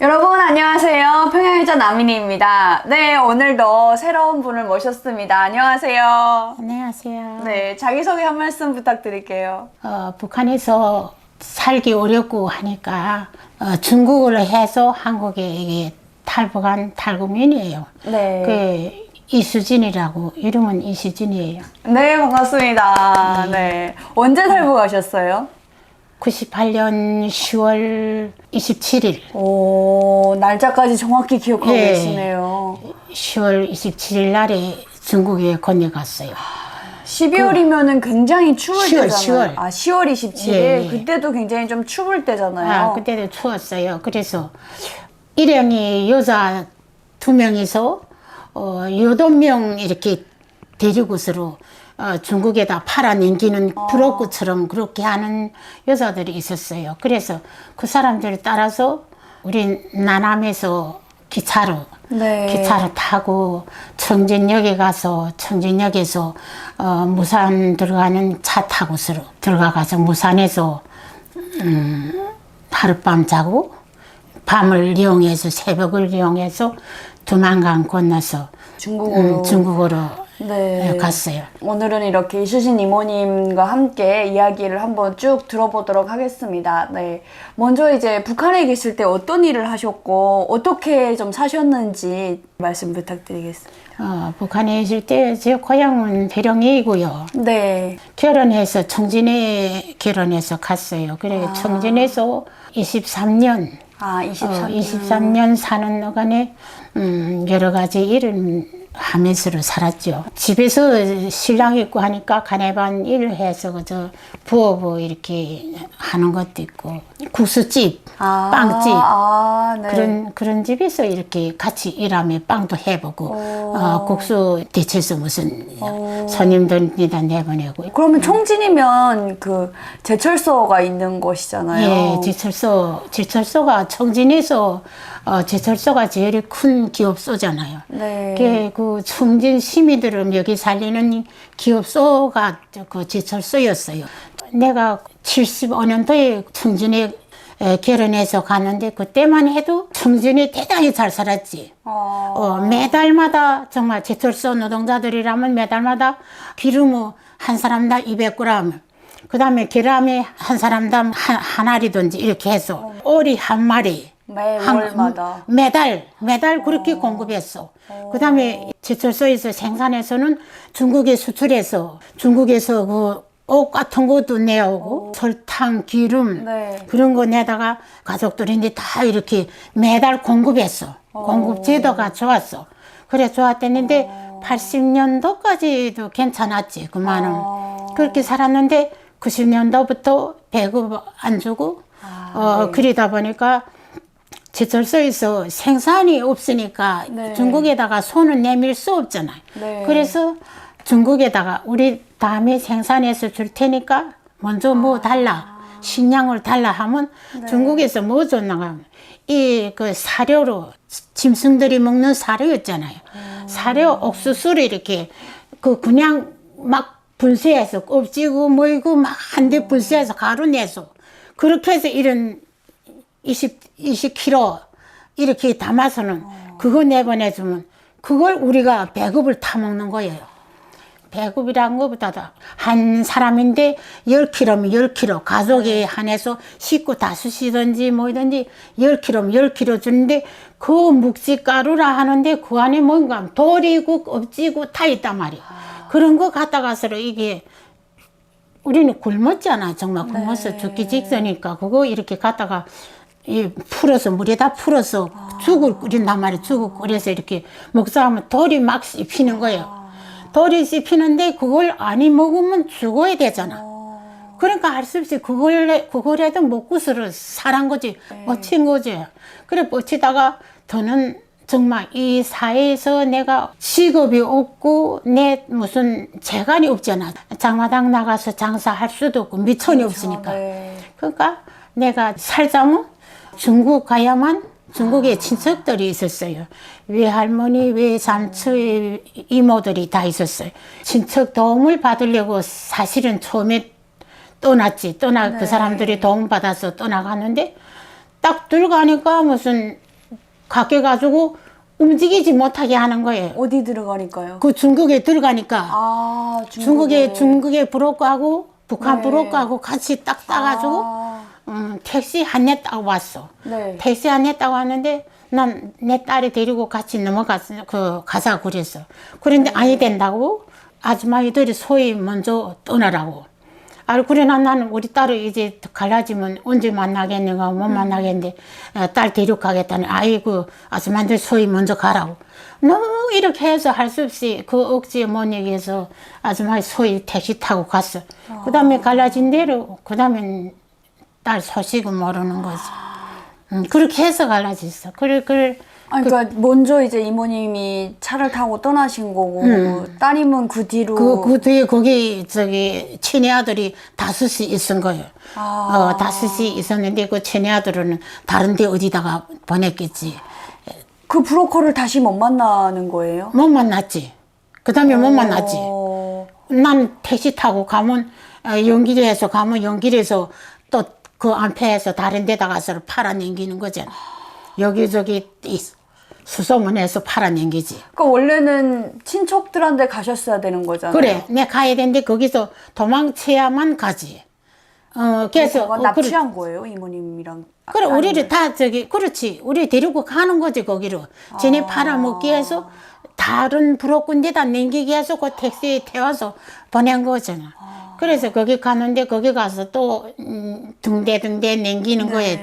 여러분 안녕하세요. 평양여자 나민이입니다. 네, 오늘도 새로운 분을 모셨습니다. 안녕하세요. 안녕하세요. 네, 자기소개 한 말씀 부탁드릴게요. 북한에서 살기 어렵고 하니까 중국어를 해서 한국에 이게 탈북한 탈북민이에요. 네. 그 이수진이라고, 이름은 이수진이에요. 네, 반갑습니다. 네. 언제 탈북하셨어요? 98년 10월 27일. 오, 날짜까지 정확히 기억하고 예. 계시네요. 10월 27일 날에 중국에 건너갔어요. 12월이면은 굉장히 추울 10월, 때잖아요. 10월. 아, 10월 27일? 예, 예. 그때도 굉장히 좀 추울 때잖아요. 그때도 추웠어요. 그래서 일행이 여자 2명이서 8명 이렇게 데리고서로 중국에다 팔아넘기는 브로커처럼 그렇게 하는 여자들이 있었어요. 그래서 그 사람들을 따라서 우리 나남에서 기차로 타고 청진역에 가서 청진역에서 무산 들어가는 차 타고서 들어가서 무산에서 하룻밤 자고 밤을 이용해서 새벽을 이용해서 두만강 건너서 중국으로 네. 갔어요. 오늘은 이렇게 이수진 이모님과 함께 이야기를 한번 쭉 들어보도록 하겠습니다. 네. 먼저 이제 북한에 계실 때 어떤 일을 하셨고 어떻게 좀 사셨는지 말씀 부탁드리겠습니다. 북한에 있을 때 제 고향은 배령이고요. 네. 결혼해서 청진에 결혼해서 갔어요. 그래 청진에서 23년 23년 사는 동안에 여러 가지 일을 하면서 살았죠. 집에서 신랑 있고 하니까 가네반 일을 해서 그저 부업을 이렇게 하는 것도 있고 국수집, 빵집 네. 그런 집에서 이렇게 같이 일하며 빵도 해보고 국수 데쳐서 무슨 손님들이다 내보내고. 그러면 청진이면 그 제철소가 있는 곳이잖아요. 예, 제철소가 청진에서 제철소가 제일 큰 기업소잖아요. 네. 그 청진 시민들을 여기 살리는 기업소가 그 제철소였어요. 내가 75년도에 청진에 결혼해서 갔는데 그때만 해도 청진이 대단히 잘 살았지. 매달마다 정말 제철소 노동자들이라면 매달마다 기름을 한 사람당 200g, 그 다음에 계란이 한 사람당 한 알이든지 이렇게 해서 오리 한 마리 매월마다 매달 그렇게 공급했어. 그 다음에 제철소에서 생산해서는 중국에 수출해서 중국에서 그 옷 같은 것도 내오고 설탕, 기름 그런 거 내다가 가족들이 이제 다 이렇게 매달 공급했어. 공급 제도가 좋았어. 그래 좋았댔는데 80년도까지도 괜찮았지. 그만은 그렇게 살았는데 90년도부터 배급 안 주고 그러다 보니까 제철소에서 생산이 없으니까 중국에다가 손을 내밀 수 없잖아요. 그래서 중국에다가 우리 다음에 생산해서 줄 테니까 먼저 뭐 달라, 식량을 달라 하면 중국에서 뭐 줬나 이 그 사료로 짐승들이 먹는 사료였잖아요. 사료 옥수수를 이렇게 그 그냥 막 분쇄해서 껍지고 뭐이고 막 한 대 분쇄해서 가루 내서 그렇게 해서 이런 20kg 이렇게 담아서는 그거 내보내주면 그걸 우리가 배급을 타먹는 거예요. 배급이란 것보다도 한 사람인데 10kg면 10kg 가족에 한해서 식구 다섯이든지 뭐든지 10kg면 10kg 주는데 그 묵직가루라 하는데 그 안에 뭔가 돌이고 껍지고 다 있단 말이에요. 그런 거 갖다가서 이게 우리는 굶었잖아. 정말 굶어서 죽기 직전이니까 그거 이렇게 갖다가 풀어서 물에다 풀어서 죽을 끓인단 말이에요. 죽을 끓여서 이렇게 먹자면 돌이 막 씹히는 거예요. 돌이 씹히는데 그걸 아니 먹으면 죽어야 되잖아. 그러니까 할 수 없이 그걸라도 먹고서를 살한 거지. 버틴 거지. 그래 버티다가 더는 정말 이 사회에서 내가 직업이 없고 내 무슨 재간이 없잖아. 장마당 나가서 장사할 수도 없고 미천이 없으니까. 그러니까 내가 살자면 중국 가야만. 중국에 친척들이 있었어요. 외할머니, 외삼촌, 이모들이 다 있었어요. 친척 도움을 받으려고 사실은 처음에 떠났지. 그 사람들이 도움 받아서 떠나가는데 딱 들어가니까 무슨 가껴가지고 움직이지 못하게 하는 거예요. 어디 들어가니까요? 그 중국에 들어가니까 아, 중국에 브로커하고 북한 네. 브로커하고 같이 딱 따가지고 아, 택시 한 대 타고 왔어. 네. 택시 한 대 타고 왔는데 난 내 딸이 데리고 같이 넘어갔어. 가자 그랬어. 그런데 아니 된다고 아줌마들이 소위 먼저 떠나라고. 그래 나는 우리 딸을 이제 갈라지면 언제 만나겠는가 못 만나겠는데 딸 데려가겠다니 아이고 아줌마들 소위 먼저 가라고. 너무 이렇게 해서 할 수 없이 그 억지에 못 이겨서 아줌마 소위 택시 타고 갔어. 그 다음에 갈라진 대로 그 다음에 딸 소식은 모르는 거지. 그렇게 해서 갈라졌어. 그래. 그러니까 먼저 이제 이모님이 차를 타고 떠나신 거고 따님은 그 뒤로 그 뒤에 거기 친애 아들이 다섯이 있은 거예요. 다섯이 있었는데 그 친애 아들은 다른 데 어디다가 보냈겠지. 그 브로커를 다시 못 만나는 거예요? 못 만났지. 그 다음에 못 만났지. 어, 난 택시 타고 가면 연길에서 가면 연길에서 또 그 안패에서 다른 데다 가서 팔아넘기는 거잖아. 여기저기 수소문해서 팔아넘기지. 그러니까 원래는 친척들한테 가셨어야 되는 거잖아요. 그래, 내 가야 되는데 거기서 도망쳐야만 가지. 그래서 납치한 거예요, 이모님이랑. 그래, 우리를 다 그렇지. 우리 데리고 가는 거지 거기로. 쟤네 팔아먹기 위해서 다른 부록군 데다 넘기기 위해서 그 택시에 태워서 보낸 거잖아. 그래서 거기 가는데 거기 가서 또 둥대둥대 넘기는 거예요.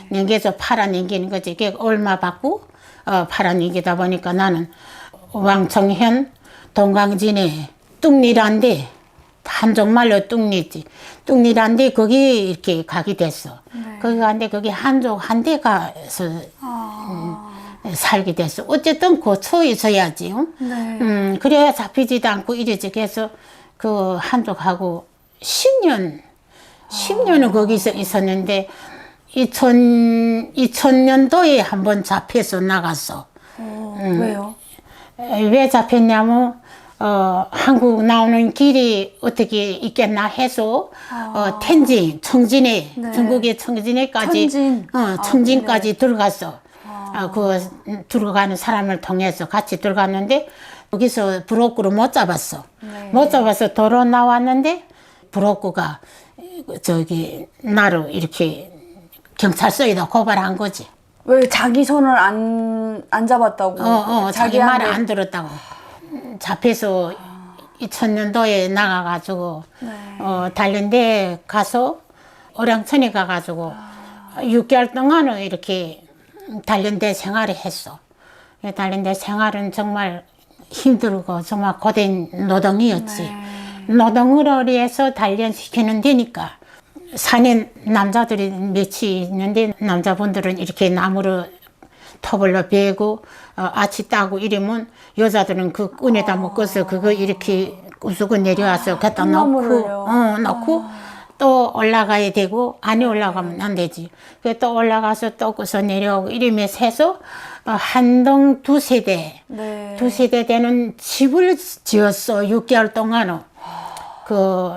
넘겨서 팔아넘기는 거지. 그게 얼마 받고 팔아넘기다 보니까 나는 왕청현 동강진에 뚱리란데 한족말로 뚱리지. 뚱리란데 거기 이렇게 가게 됐어. 거기 갔는데 거기 한족 한 대 가서 살게 됐어. 어쨌든 고쳐 있어야지. 네. 그래야 잡히지도 않고 이러지. 그래서 그 한족하고 10년을 거기서 있었는데 2000년도에 한번 잡혀서 나갔어. 왜요? 왜 잡혔냐면 한국 나오는 길이 어떻게 있겠나 해서 텐진, 청진에 네. 중국의 청진에까지 천진. 청진까지 들어갔어. 들어가는 사람을 통해서 같이 들어갔는데 거기서 브로커를 못 잡았어. 못 잡아서 도로 나왔는데 브로커가 나를 이렇게 경찰서에다 고발한 거지. 왜 자기 손을 안 잡았다고? 자기 말을 안 들었다고. 잡혀서 2000년도에 나가가지고 단련대 가서 오량천에 가가지고 6개월 동안은 이렇게 단련대 생활을 했어. 단련대 생활은 정말 힘들고 정말 고된 노동이었지. 노동을 위해서 단련시키는 데니까 산에 남자들이 몇이 있는데 남자분들은 이렇게 나무를 터벌로 베고 아치 따고 이러면 여자들은 그 끈에다 묶어서 그거 이렇게 우수고 내려와서 갖다 놓고 또 올라가야 되고 안에 올라가면 안 되지. 또 올라가서 또 거기서 내려오고 이러면서 해서 한동 두세 대 되는 집을 지었어. 6개월 동안은. 그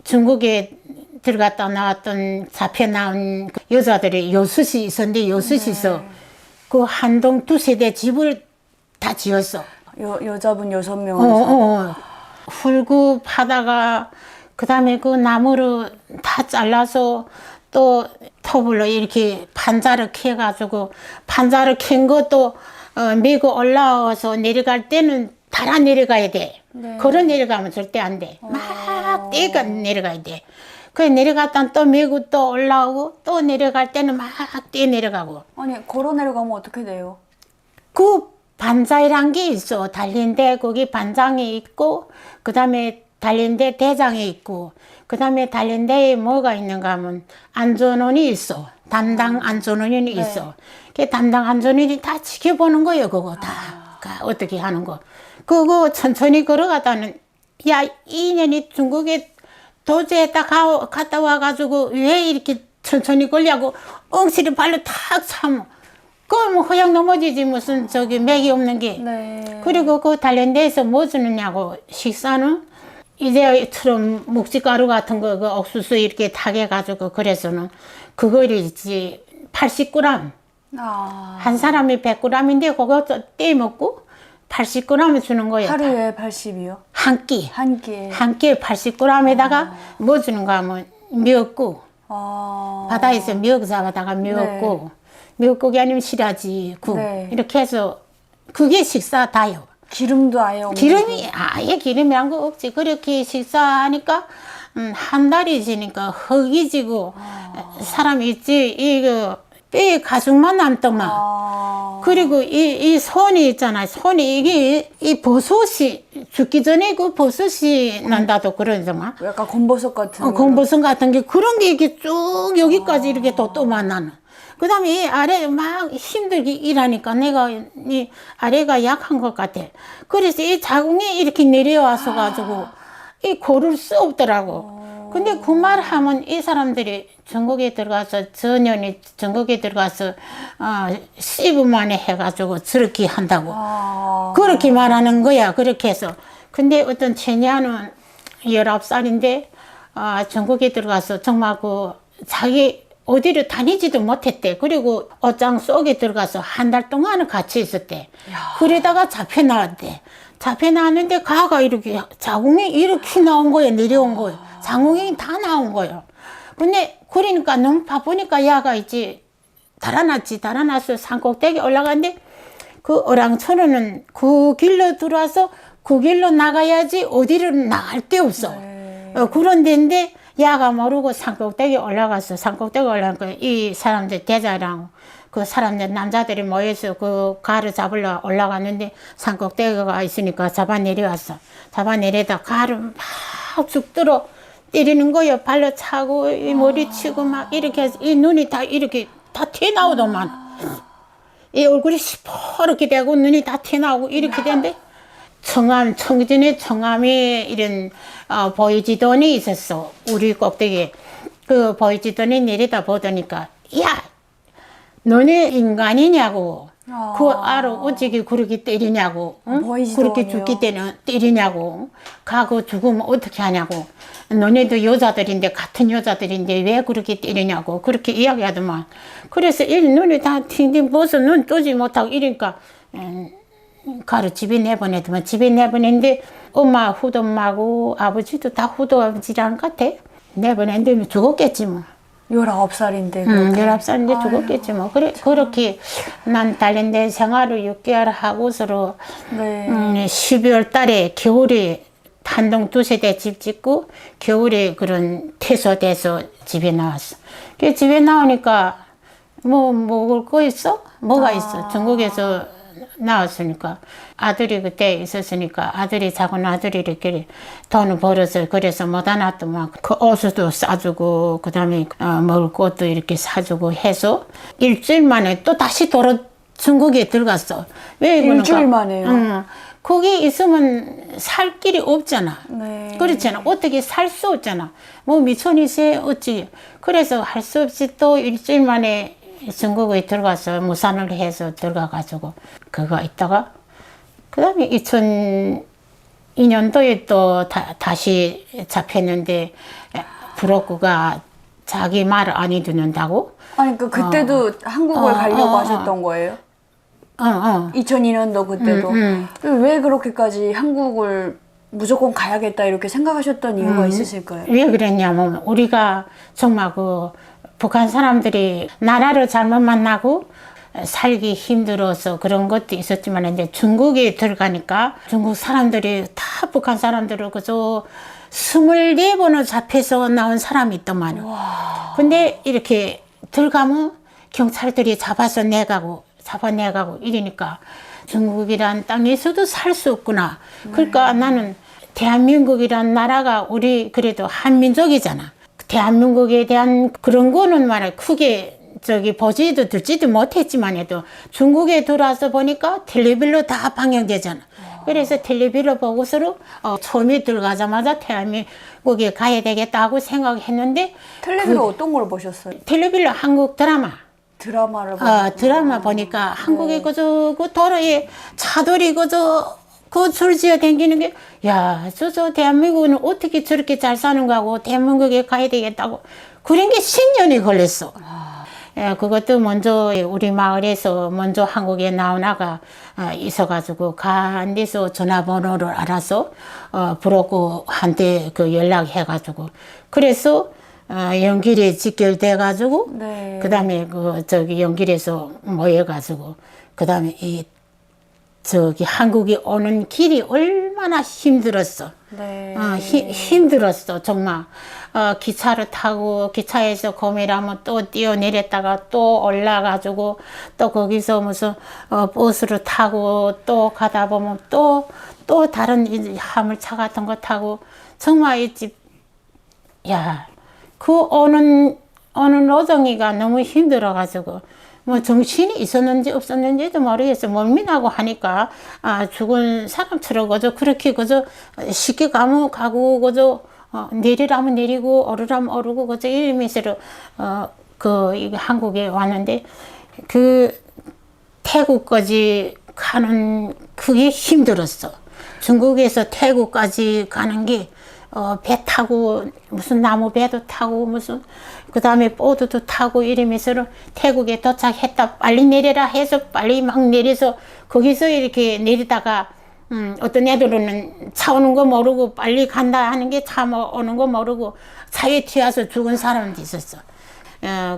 중국에 들어갔다 나왔던 잡혀 나온 여자들이 여섯이 있었는데 여섯이서 그 한동 두세 대 집을 다 지었어. 여자분 6명이서. 훌굽하다가 그 다음에 그 나무를 다 잘라서 또 톱으로 이렇게 판자를 캐가지고 판자를 캔 것도 메고 올라와서 내려갈 때는 달아 내려가야 돼. 걸어 내려가면 절대 안 돼. 막 떼가 내려가야 돼. 그래 내려갔다 또 메고 또 올라오고 또 내려갈 때는 막 떼 내려가고. 아니 걸어 내려가면 어떻게 돼요? 그 반자이란 게 있어. 달린데 거기 반장이 있고 그 다음에 달린데 대장이 있고 그 다음에 달린데에 뭐가 있는가 하면 안전원이 있어. 담당 안전원이 있어. 그 담당 안전원이 다 지켜보는 거예요. 그거 다 어떻게 하는 거. 그거 천천히 걸어가다는 야 이년이 중국에 도저히 딱 갔다 와가지고 왜 이렇게 천천히 걸냐고 엉치를 발로 탁 참어. 그건 뭐 허약 넘어지지 무슨 맥이 없는 게. 그리고 그 단련대에서 뭐 주느냐고 식사는 이제처럼 묵지가루 같은 거 그 옥수수 이렇게 타게 가지고 그래서는 그거를 이제 80g 아, 한 사람이 100g인데 그것도 떼먹고 80g 주는 거예요. 하루에 80이요? 한 끼. 한 끼에. 한 끼에 80g에다가 뭐 주는가 하면 미역국. 아, 바다에서 미역 잡아다가 미역국. 미역국이 아니면 시라지 국. 네. 이렇게 해서 그게 식사 다요. 기름도 아예 없는 기름이 아예 기름이란 거 없지. 그렇게 식사하니까 한 달이 지니까 허기지고 사람이 있지. 이거 뼈에 가죽만 남더만. 아, 그리고 이 손이 있잖아. 손이 이게 이 버섯이 죽기 전에 그 버섯이 난다도 그러더만. 약간 검버섯 같은. 공보선 같은 게 그런 게 이렇게 쭉 여기까지 이렇게 도톰한 나는. 그 다음에 이 아래 막 힘들게 일하니까 내가 이 아래가 약한 것 같아. 그래서 이 자궁이 이렇게 내려와서 가지고 이 고를 수 없더라고. 근데 그 말 하면 이 사람들이 전국에 들어가서 전현이 전국에 들어가서 씹음 만에 해가지고 저렇게 한다고. 아, 그렇게 말하는 거야. 그렇게 해서. 근데 어떤 채냐는 19살인데 전국에 들어가서 정말 그 자기 어디를 다니지도 못했대. 그리고 옷장 속에 들어가서 한 달 동안은 같이 있었대. 그러다가 잡혀 나왔대. 잡혀 나왔는데 가가 이렇게 자궁이 이렇게 나온 거예요. 내려온 거예요. 자궁이 다 나온 거예요. 근데 그러니까 너무 바쁘니까 야가 이제 달아났지. 달아나서 산꼭대기 올라갔는데 그 어랑천어는 그 길로 들어와서 그 길로 나가야지 어디를 나갈 데 없어. 그런 데인데 야가 모르고 산꼭대기 올라가서 산꼭대기 올라가니까 이 사람들 대자랑 그 사람들 남자들이 모여서 그 가를 잡으러 올라갔는데 산꼭대기가 있으니까 잡아 내려왔어. 잡아 내려다 가를 막 죽들어 때리는 거예요. 발로 차고 이 머리 치고 막 이렇게 해서 이 눈이 다 이렇게 다 튀어나오더만. 이 얼굴이 시퍼렇게 되고 눈이 다 튀어나오고 이렇게 되는데 청암, 청진의 청암이 이런 보이지돈이 있었어. 우리 꼭대기에. 그 보이지돈이 내리다 보더니까 야! 너네 인간이냐고. 그 알아 어찌게 그렇게 때리냐고. 응? 그렇게 죽기 때는 때리냐고. 가고 죽으면 어떻게 하냐고. 너네도 여자들인데 같은 여자들인데 왜 그렇게 때리냐고. 그렇게 이야기하더만. 그래서 이 눈이 다 팅팅 벗어 눈 뜨지 못하고 이러니까 가로 집에 내보내더만. 집에 내보냈는데 엄마 후엄마고 아버지도 다 후아버지랑 같아. 내보냈는데 죽었겠지 뭐. 19살인데. 19살인데 죽었겠지 뭐. 그래, 그렇게 난 달린데 생활을 6개월 하고서로 네. 12월 달에 겨울에 한동 2세대 집 짓고 겨울에 그런 퇴소돼서 집에 나왔어. 그 집에 나오니까 뭐 먹을 거 있어? 뭐가 있어? 중국에서 나왔으니까 아들이 그때 있었으니까 아들이 작은 아들이 이렇게 돈을 벌어서 그래서 못다 놨더만 그 옷도 싸주고 그 다음에 먹을 것도 이렇게 사주고 해서 일주일 만에 또 다시 돌아 중국에 들어갔어. 왜 그러니까 일주일 만에요? 거기 있으면 살 길이 없잖아. 네. 그렇잖아. 어떻게 살 수 없잖아. 뭐 미천이세 어찌. 그래서 할 수 없이 또 일주일 만에 중국에 들어가서 무산을 해서 들어가가지고 그거 있다가 그 다음에 2002년도에 또 다시 잡혔는데 브로커가 자기 말을 안 해주는다고. 아니, 그때도 한국을 가려고 하셨던 거예요? 2002년도 그때도. 왜 그렇게까지 한국을 무조건 가야겠다 이렇게 생각하셨던 이유가 있으실까요? 왜 그랬냐면 우리가 정말 그 북한 사람들이 나라를 잘못 만나고 살기 힘들어서 그런 것도 있었지만 이제 중국에 들어가니까 중국 사람들이 다 북한 사람들을 그저 24번을 잡혀서 나온 사람이 있더만. 근데 이렇게 들어가면 경찰들이 잡아내가고 이러니까 중국이란 땅에서도 살 수 없구나. 그러니까 나는 대한민국이란 나라가 우리 그래도 한민족이잖아. 대한민국에 대한 그런 거는 말이야 크게 보지도 듣지도 못했지만 해도 중국에 들어와서 보니까 텔레비로 다 방영되잖아. 그래서 텔레비를 보고서로 처음에 들어가자마자 대한민국에 가야 되겠다 하고 생각했는데 텔레비로 어떤 걸 보셨어요? 텔레비로 한국 드라마 드라마를 보셨어요? 드라마 보니까 한국에 그저 그 도로에 차돌이 그저 그 줄지어 다니는 게, 야, 저 대한민국은 어떻게 저렇게 잘 사는가 하고, 대한민국에 가야 되겠다고. 그런 게 10년이 걸렸어. 그것도 먼저 우리 마을에서 먼저 한국에 나온 아가 있어가지고 간 데서 전화번호를 알아서 브로커한테 그 연락해가지고 그래서 연길에 직결돼가지고 네. 그다음에 그 저기 연길에서 모여가지고 그다음에 이 저기 한국에 오는 길이 얼마나 힘들었어. 네. 힘들었어 정말. 기차를 타고 기차에서 고미라면 또 뛰어내렸다가 또 올라가지고 또 거기서 무슨 버스를 타고 또 가다 보면 또 다른 이 화물차 같은 거 타고 정말 이 집 야 그 오는 노동이가 너무 힘들어가지고 뭐 정신이 있었는지 없었는지도 모르겠어. 멀미나고 하니까 죽은 사람처럼 그저 그렇게 그저 쉽게 가면 가고 그저 내리라면 내리고 오르라면 오르고 그저 이러면서 그 한국에 왔는데 그 태국까지 가는 그게 힘들었어. 중국에서 태국까지 가는 게 배 타고 무슨 나무 배도 타고 무슨 그 다음에 보드도 타고 이러면서 태국에 도착했다 빨리 내려라 해서 빨리 막 내려서 거기서 이렇게 내리다가 어떤 애들은 차 오는 거 모르고 빨리 간다 하는 게 차 오는 거 모르고 차에 튀어서 죽은 사람도 있었어.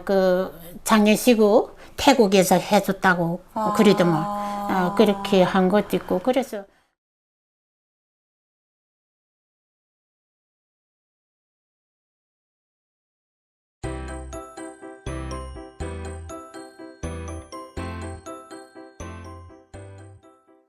그 장례식을 태국에서 해줬다고 그러더만 그렇게 한 것도 있고 그래서